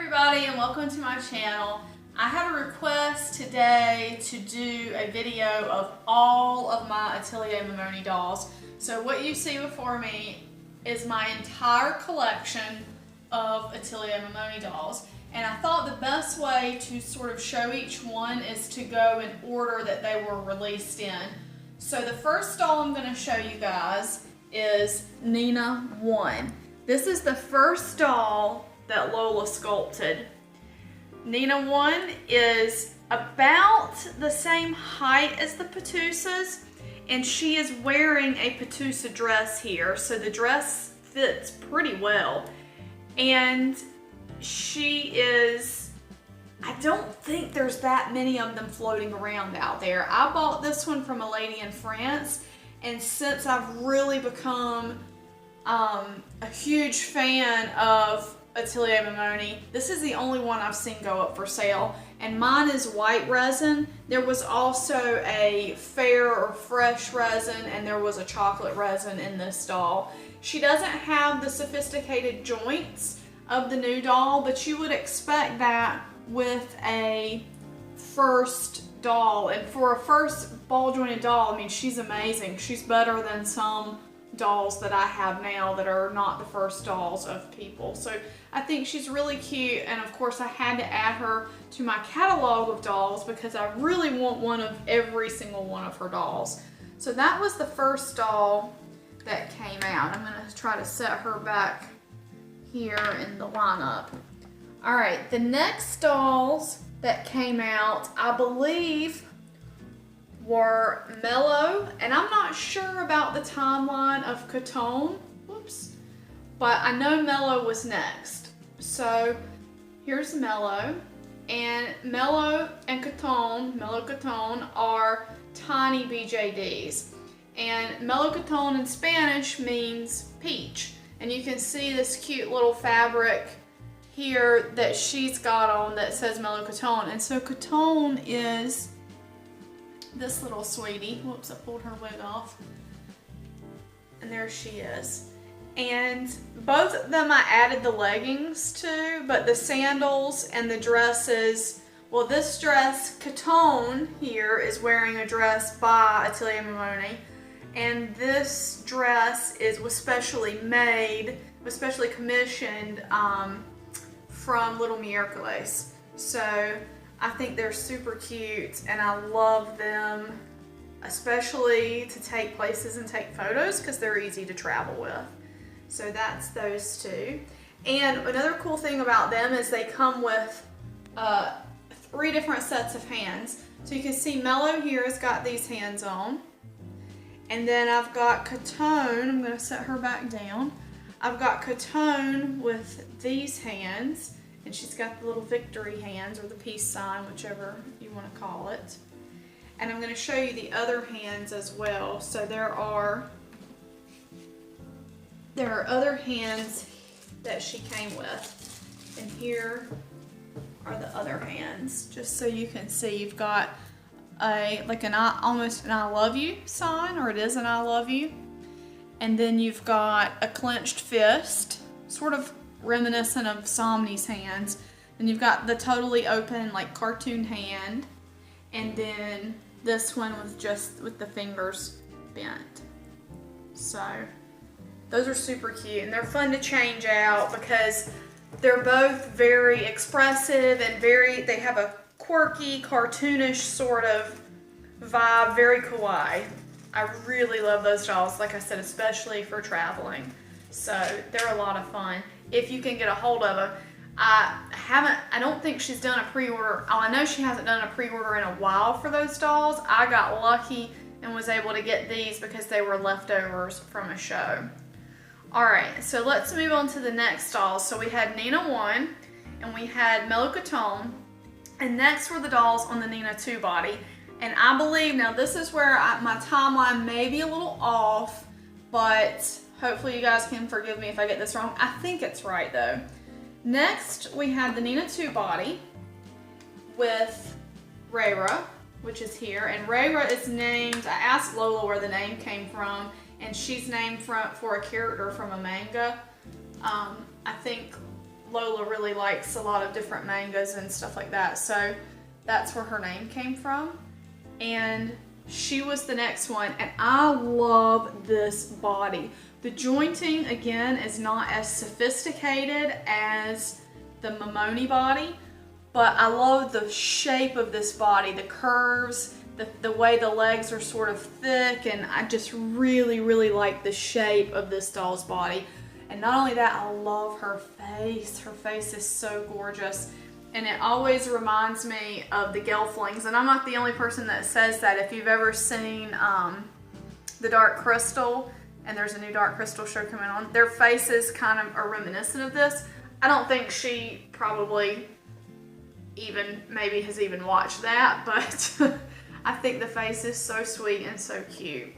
everybody and welcome to my channel. I have a request today to do a video of all of my Atelier Mamoni dolls. So what you see before me is my entire collection of Atelier Mamoni dolls. And I thought the best way to sort of show each one is to go in order that they were released in. So the first doll I'm going to show you guys is Nina 1. This is the first doll that Lola sculpted. Nina 1 is about the same height as the Petusas, and she is wearing a Petusa dress here, so the dress fits pretty well. And she is, I don't think there's that many of them floating around out there. I bought this one from a lady in France, and since I've really become a huge fan of Atelier Mamoni, this is the only one I've seen go up for sale, and mine is white resin. There was also a fair or fresh resin, and there was a chocolate resin in this doll. She doesn't have the sophisticated joints of the new doll, but you would expect that with a first doll, and for a first ball jointed doll, I mean, she's amazing. She's better than some dolls that I have now that are not the first dolls of people. So I think she's really cute, and of course I had to add her to my catalog of dolls because I really want one of every single one of her dolls. So that was the first doll that came out. I'm going to try to set her back here in the lineup. Alright, the next dolls that came out, I believe, were Melo, and I'm not sure about the timeline of Catan, whoops, but I know Melo was next. So here's Melo, and Melo and Catan, Melo Catan are tiny BJDs, and Melo Catan in Spanish means peach, and you can see this cute little fabric here that she's got on that says Melo Catan, and so Catan is this little sweetie. Whoops, I pulled her wig off. And there she is. And both of them I added the leggings to, but the sandals and the dresses, well, this dress, Catan here, is wearing a dress by Atelier Mamoni, and this dress was specially made, was specially commissioned from Little Miércoles. So I think they're super cute, and I love them, especially to take places and take photos because they're easy to travel with. So that's those two. And another cool thing about them is they come with 3 different sets of hands. So you can see Melo here has got these hands on. And then I've got Catan, I'm going to set her back down. I've got Catan with these hands. And she's got the little victory hands, or the peace sign, whichever you want to call it. And I'm going to show you the other hands as well. So there are other hands that she came with. And here are the other hands. Just so you can see, you've got almost an I love you sign, or it is an I love you. And then you've got a clenched fist, sort of reminiscent of Somni's hands. And you've got the totally open, like, cartoon hand, and then this one with the fingers bent. So those are super cute, and they're fun to change out because they're both very expressive and they have a quirky, cartoonish sort of vibe, very kawaii. I really love those dolls, like I said, especially for traveling. So they're a lot of fun if you can get a hold of them. I don't think she's done a pre-order. Oh, I know she hasn't done a pre-order in a while for those dolls. I got lucky and was able to get these because they were leftovers from a show. Alright, so let's move on to the next dolls. So we had Nina 1 and we had Melo Catan, and next were the dolls on the Nina 2 body. And I believe, now this is where my timeline may be a little off, but hopefully you guys can forgive me if I get this wrong. I think it's right though. Next, we had the Nina 2 body with Rera, which is here. And Rera is named, I asked Lola where the name came from, and she's named for a character from a manga. I think Lola really likes a lot of different mangas and stuff like that. So that's where her name came from. And she was the next one. And I love this body. The jointing, again, is not as sophisticated as the Mamoni body, but I love the shape of this body, the curves, the way the legs are sort of thick, and I just really, really like the shape of this doll's body. And not only that, I love her face. Her face is so gorgeous. And it always reminds me of the Gelflings. And I'm not the only person that says that. If you've ever seen The Dark Crystal, and there's a new Dark Crystal show coming on, their faces kind of are reminiscent of this. I don't think she probably maybe has even watched that, but I think the face is so sweet and so cute.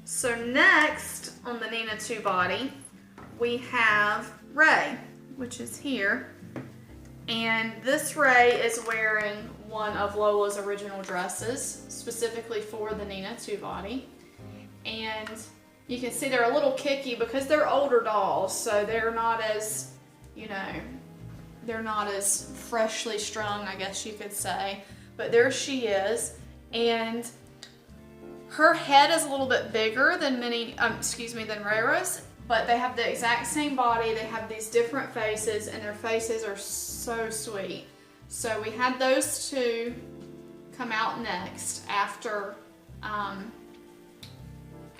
So next on the Nina 2 body, we have Ray, which is here. And this Ray is wearing one of Lola's original dresses, specifically for the Nina 2 body. And you can see they're a little kicky because they're older dolls, so they're not as, you know, they're not as freshly strung, I guess you could say. But there she is. And her head is a little bit bigger than than Rera's, but they have the exact same body. They have these different faces, and their faces are so sweet. So we had those two come out next after Melo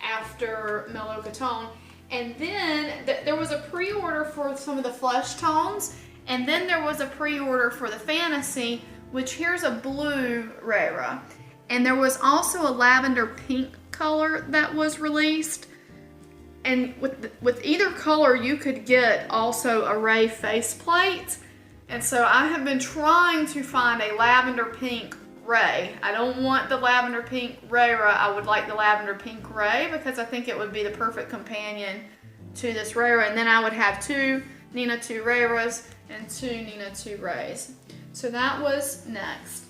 and Catan. And then there was a pre-order for some of the flesh tones, and then there was a pre-order for the fantasy, which here's a blue Rera. And there was also a lavender pink color that was released. And with either color, you could get also a Ray faceplate. And so I have been trying to find a lavender pink Ray. I don't want the lavender pink Rera. I would like the lavender pink Ray because I think it would be the perfect companion to this Rera. And then I would have 2 Nina 2 Reras and 2 Nina 2 Rays. So that was next.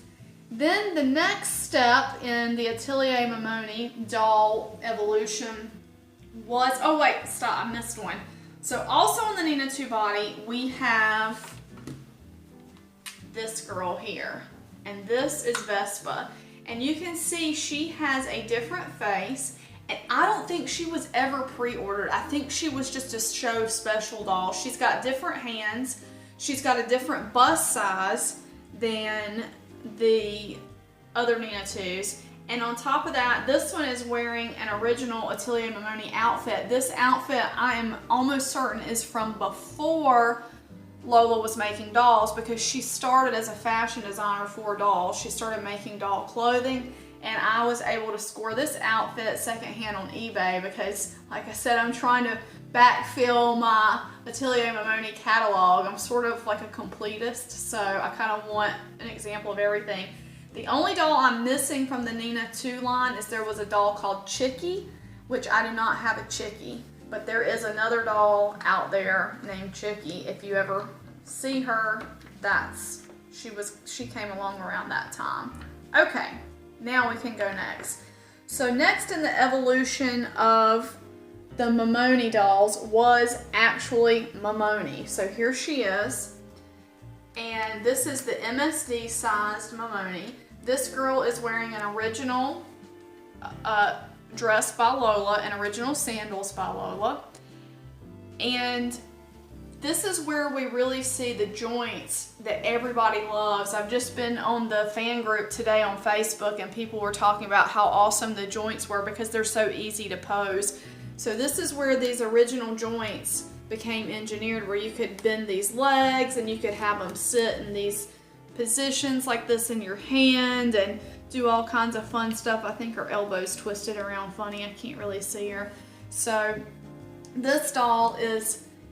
Then the next step in the Atelier Mamoni doll evolution was, oh wait, stop, I missed one. So also on the Nina 2 body, we have this girl here. And this is Vespa. And you can see she has a different face. And I don't think she was ever pre-ordered. I think she was just a show special doll. She's got different hands. She's got a different bust size than the other Nina 2s. And on top of that, this one is wearing an original Atelier Mamoni outfit. This outfit, I am almost certain, is from before Lola was making dolls, because she started as a fashion designer for dolls. She started making doll clothing, and I was able to score this outfit secondhand on eBay because, like I said, I'm trying to backfill my Atelier Mamoni catalog. I'm sort of like a completist, so I kind of want an example of everything. The only doll I'm missing from the Nina 2 line is there was a doll called Chicky, which I do not have a Chicky. But there is another doll out there named Chicky. If you ever see her, she came along around that time. Okay, now we can go next. So next in the evolution of the Mamoni dolls was actually Mamoni. So here she is. And this is the MSD sized Mamoni. This girl is wearing an original dress by Lola and original sandals by Lola. And this is where we really see the joints that everybody loves. I've just been on the fan group today on Facebook, and people were talking about how awesome the joints were because they're so easy to pose. So this is where these original joints became engineered, where you could bend these legs and you could have them sit in these positions like this in your hand and do all kinds of fun stuff. I think her elbow's twisted around funny. I can't really see her. So this doll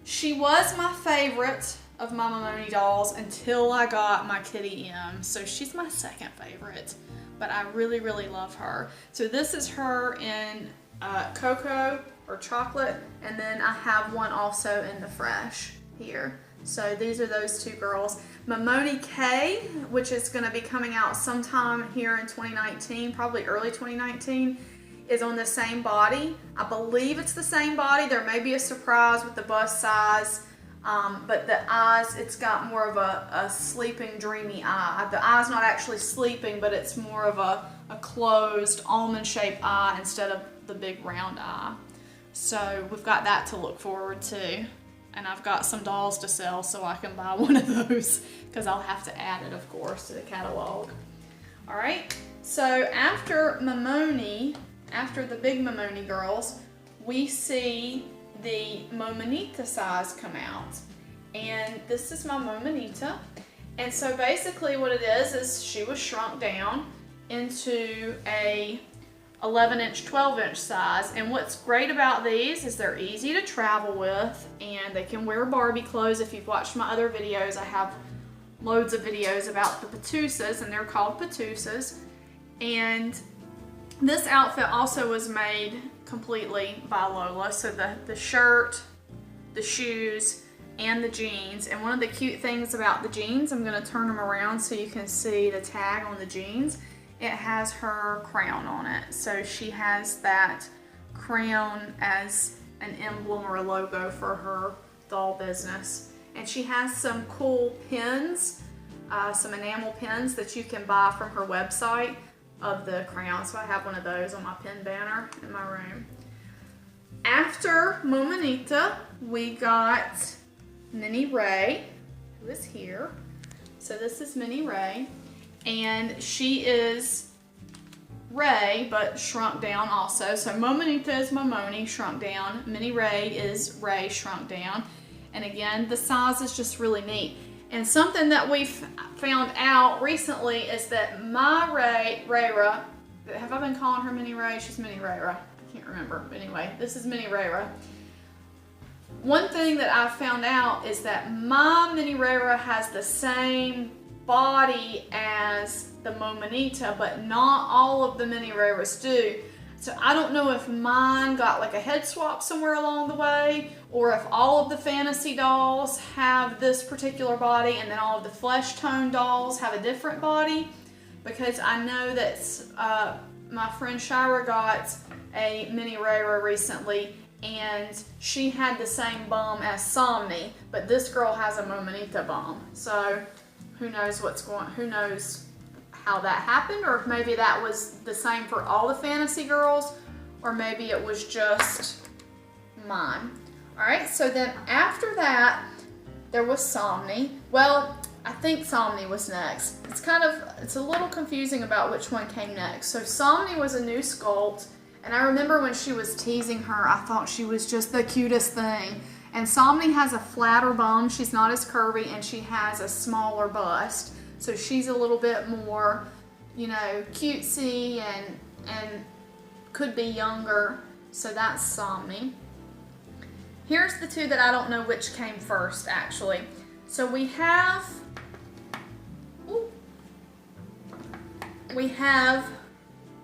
she was my favorite of my Mamoni dolls until I got my Kitty M. So she's my second favorite, but I really, really love her. So this is her in cocoa or chocolate, and then I have one also in the fresh here. So these are those two girls. Mamoni K, which is going to be coming out sometime here in 2019, probably early 2019, is on the same body. I believe it's the same body. There may be a surprise with the bust size But the eyes, it's got more of a sleeping, dreamy eye. The eye's not actually sleeping, but it's more of a closed, almond-shaped eye instead of the big round eye. So we've got that to look forward to. And I've got some dolls to sell, so I can buy one of those, because I'll have to add it, of course, to the catalog. All right, so after Mamoni, after the big Mamoni girls, we see the Momonita size come out. And this is my Momonita. And so basically what it is she was shrunk down into a 11-inch, 12-inch size. And what's great about these is they're easy to travel with, and they can wear Barbie clothes. If you've watched my other videos, I have loads of videos about the Patusas, and they're called Patusas. And this outfit also was made completely by Lola. So the shirt, the shoes, and the jeans. And one of the cute things about the jeans, I'm going to turn them around so you can see the tag on the jeans. It has her crown on it. So she has that crown as an emblem or a logo for her doll business. And she has some cool pins, some enamel pins that you can buy from her website of the crown. So I have one of those on my pin banner in my room. After Momonita, we got Mini Ray, who is here. So this is Mini Ray. And she is Ray, but shrunk down also. So Momonita is Momoni, shrunk down. Mini Ray is Ray, shrunk down. And again, the size is just really neat. And something that we've found out recently is that my Rera, have I been calling her Mini Ray? She's Mini Rera. I can't remember. But anyway, this is Mini Rera. One thing that I found out is that my Mini Rera has the same body as the Momonita, but not all of the Mini Reras do. So I don't know if mine got like a head swap somewhere along the way, or if all of the fantasy dolls have this particular body and then all of the flesh tone dolls have a different body, because I know that my friend Shira got a Mini Rera recently, and she had the same bum as Somni, but this girl has a Momonita bum. So who knows who knows how that happened, or if maybe that was the same for all the fantasy girls, or maybe it was just mine. All right, so then after that, there was Somni. Well, I think Somni was next. It's a little confusing about which one came next. So Somni was a new sculpt, and I remember when she was teasing her, I thought she was just the cutest thing. And Somni has a flatter bum, she's not as curvy, and she has a smaller bust. So she's a little bit more, you know, cutesy and could be younger. So that's Somni. Here's the two that I don't know which came first, actually. So we have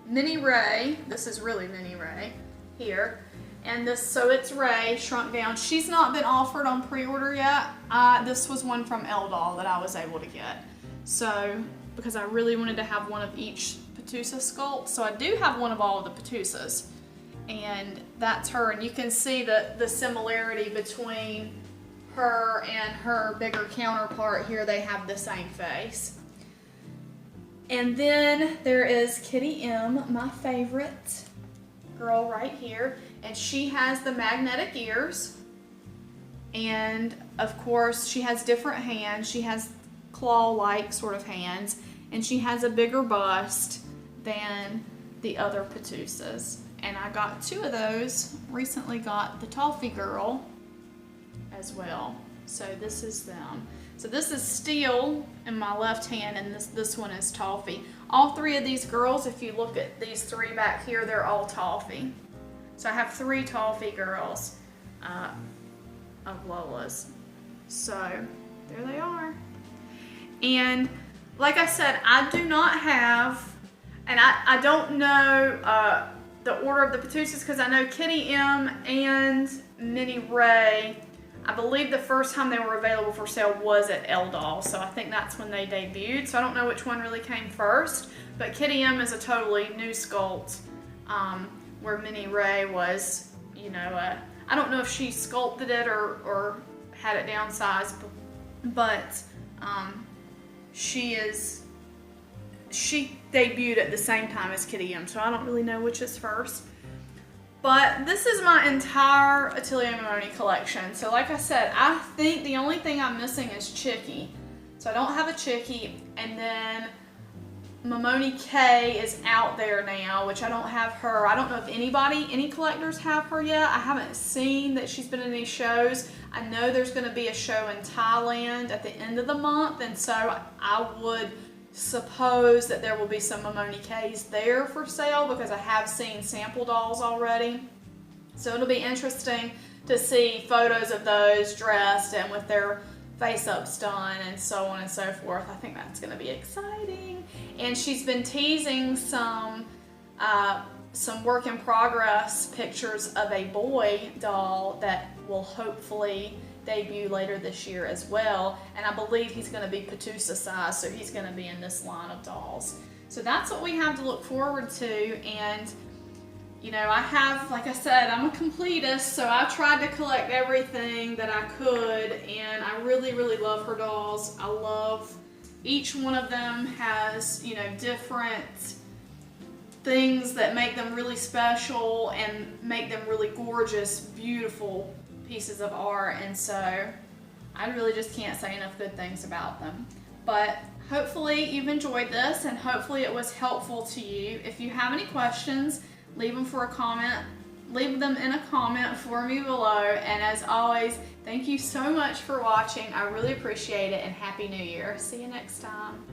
Mini Ray. This is really Mini Ray here. And so it's Ray, shrunk down. She's not been offered on pre-order yet. This was one from L-Doll that I was able to get. So, because I really wanted to have one of each Patusa sculpt. So I do have one of all of the Patusas. And that's her. And you can see the similarity between her and her bigger counterpart here. They have the same face. And then there is Kitty M, my favorite girl right here. And she has the magnetic ears. And of course, she has different hands. She has claw-like sort of hands. And she has a bigger bust than the other Patusas. And I got two of those. Recently got the Toffee Girl as well. So this is them. So this is Steel in my left hand, and this one is Toffee. All three of these girls, if you look at these three back here, they're all Toffee. So I have three Toffee girls of Lola's. So there they are. And like I said, I do not have, and I don't know the order of the Patusas, because I know Kitty M and Mini Ray, I believe the first time they were available for sale was at L-Doll, so I think that's when they debuted. So I don't know which one really came first, but Kitty M is a totally new sculpt, where Mini Ray was, you know, I don't know if she sculpted it or had it downsized, but she debuted at the same time as Kitty M, so I don't really know which is first. But this is my entire Atelier Mamoni collection. So like I said, I think the only thing I'm missing is Chicky. So I don't have a Chicky, and then Momoni K is out there now, which I don't have her. I don't know if any collectors have her yet. I haven't seen that she's been in any shows. I know there's going to be a show in Thailand at the end of the month, and so I would suppose that there will be some Momoni K's there for sale because I have seen sample dolls already. So it'll be interesting to see photos of those dressed and with their face-ups done and so on and so forth. I think that's going to be exciting. And she's been teasing some work in progress pictures of a boy doll that will hopefully debut later this year as well, and I believe he's going to be Patusa size, so he's going to be in this line of dolls. So that's what we have to look forward to. And you know, I have, like I said, I'm a completist, so I tried to collect everything that I could, and I really love her dolls. I love each one of them. Has, you know, different things that make them really special and make them really gorgeous, beautiful pieces of art, and so I really just can't say enough good things about them. But hopefully you've enjoyed this, and hopefully it was helpful to you. If you have any questions, leave them in a comment for me below, and as always, thank you so much for watching. I really appreciate it, and Happy New Year. See you next time.